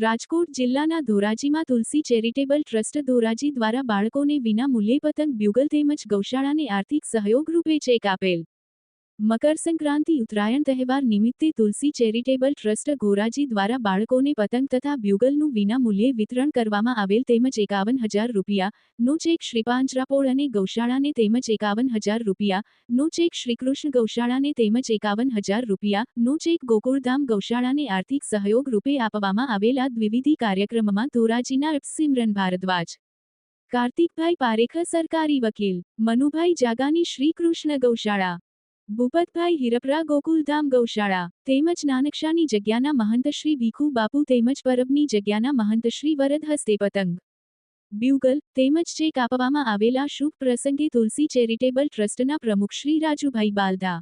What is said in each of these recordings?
રાજકોટ જિલ્લાના ધોરાજીમાં તુલસી charitable trust Dhoraji દ્વારા બાળકોને વિના મૂલ્યે પતંગ બ્યુગલ તેમજ ગૌશાળાને આર્થિક સહયોગ રૂપે ચેક આપેલ। મકર સંક્રાંતિ ઉત્તરાયણ તહેવાર નિમિત્તે તુલસી ચેરિટેબલ ટ્રસ્ટ ધોરાજી દ્વારા બાળકોને પતંગ તથા બ્યુગલનું વિના મૂલ્યે વિતરણ કરવામાં આવેલ તેમજ 51,000 રૂપિયાનો ચેક શ્રી પાંજરાપોળ અને ગૌશાળાને તેમજ 51,000 રૂપિયાનો ચેક શ્રીકૃષ્ણ ગૌશાળાને તેમજ 51,000 રૂપિયાનો ચેક ગોકુળધામ ગૌશાળાને આર્થિક સહયોગ રૂપે આપવામાં આવેલ આ દ્વિવિધ કાર્યક્રમમાં ધોરાજીના સિમરન ભારદ્વાજ, કાર્તિકભાઈ પારેખ સરકારી વકીલ, મનુભાઈ જાગાની શ્રીકૃષ્ણ ગૌશાળા, ભૂપતભાઈ હિરપરા ગોકુલધામ ગૌશાળા તેમજ નાનકશાની જગ્યાના મહંત શ્રી ભીખુ બાપુ તેમજ પરબની જગ્યાના મહંત શ્રી વરદ હસ્તે પતંગ બ્યુગલ તેમજ ચેક આપવામાં આવેલા શુભ પ્રસંગે તુલસી ચેરિટેબલ ટ્રસ્ટના પ્રમુખ શ્રી રાજુભાઈ બાલદા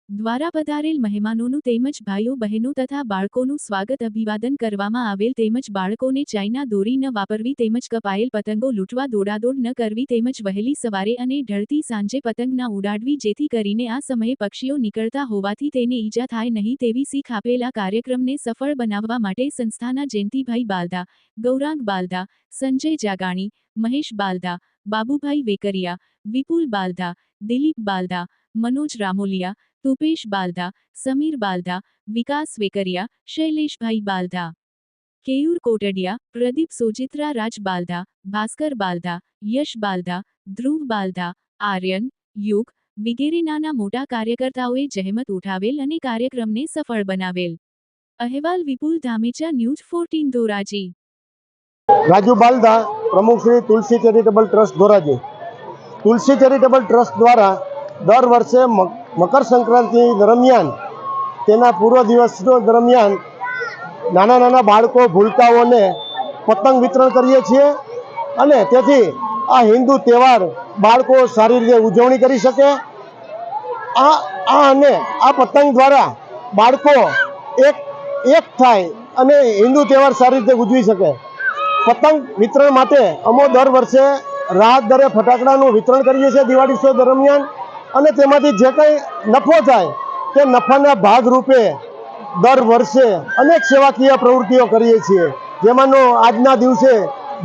દ્વારા પધારેલ મહેમાનોનું તેમજ ભાઈઓ બહેનો તથા બાળકોનું સ્વાગત અભિવાદન કરવામાં આવેલ તેમજ બાળકોને ચાઇના દોરી ન વાપરવી તેમજ કપાયેલ પતંગો લૂંટવા દોડાદોડ ન કરવી તેમજ વહેલી સવારે અને ઢળતી સાંજે પતંગ ના ઉડાડવી જેથી કરીને આ સમયે પક્ષીઓ નીકળતા હોવાથી તેને ઈજા થાય નહીં તેવી શીખ આપેલા કાર્યક્રમને સફળ બનાવવા માટે સંસ્થાના જયંતિભાઈ બાલદા, ગૌરાંગ બાલદા, સંજય જાગાણી, મહેશ બાલદા, બાબુભાઈ વેકરિયા, વિપુલ બાલદા, દિલીપ બાલદા, મનોજ રામોલિયા, તુપેશ બાલદા, સમીર બાલદા, વિકાસ વેકરિયા, શૈલેષભાઈ બાલદા, કેયુર કોટડિયા, પ્રદીપ સોજિત્રા રાજ બાલદા, ભાસ્કર બાલદા, યશ બાલદા, ધ્રુવ બાલદા, આર્યન, યુગ વગેરે નાના મોટા કાર્યકર્તાઓએ જહેમત ઉઠાવેલ અને કાર્યક્રમને સફળ બનાવેલ। અહેવાલ વિપુલ ધામેચા, ન્યૂઝ 14 ધોરાજી। રાજુ બાલદા, પ્રમુખ શ્રી તુલસી ચેરિટેબલ ટ્રસ્ટ ધોરાજી। તુલસી ચેરિટેબલ ટ્રસ્ટ દ્વારા દર વર્ષે મકર સંક્રાંતિ દરમિયાન તેના પૂર્વ દિવસ દરમિયાન નાના નાના બાળકો ભૂલકાઓને પતંગ વિતરણ કરીએ છીએ અને તેથી આ હિન્દુ તહેવાર બાળકો સારી રીતે ઉજવણી કરી શકે। અને આ પતંગ દ્વારા બાળકો એક થાય અને હિન્દુ તહેવાર સારી રીતે ઉજવી શકે। પતંગ વિતરણ માટે અમે દર વર્ષે રાહત દરે ફટાકડાનું વિતરણ કરીએ છીએ દિવાળી શો દરમિયાન અને તેમાંથી જે કંઈ નફો થાય તે નફાના ભાગરૂપે દર વર્ષે અનેક સેવાકીય પ્રવૃત્તિઓ કરીએ છીએ, જેમાંનો આજના દિવસે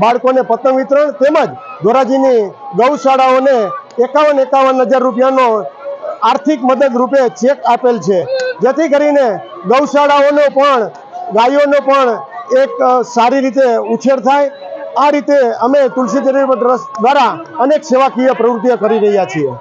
બાળકોને પતંગ વિતરણ તેમજ ધોરાજીની ગૌશાળાઓને 51,000 રૂપિયાનો આર્થિક મદદ રૂપે ચેક આપેલ છે, જેથી કરીને ગૌશાળાઓનો પણ ગાયોનો પણ એક સારી રીતે ઉછેર થાય। આ રીતે અમે તુલસી ચેરિટેબલ ટ્રસ્ટ દ્વારા અનેક સેવાકીય પ્રવૃત્તિઓ કરી રહ્યા છીએ।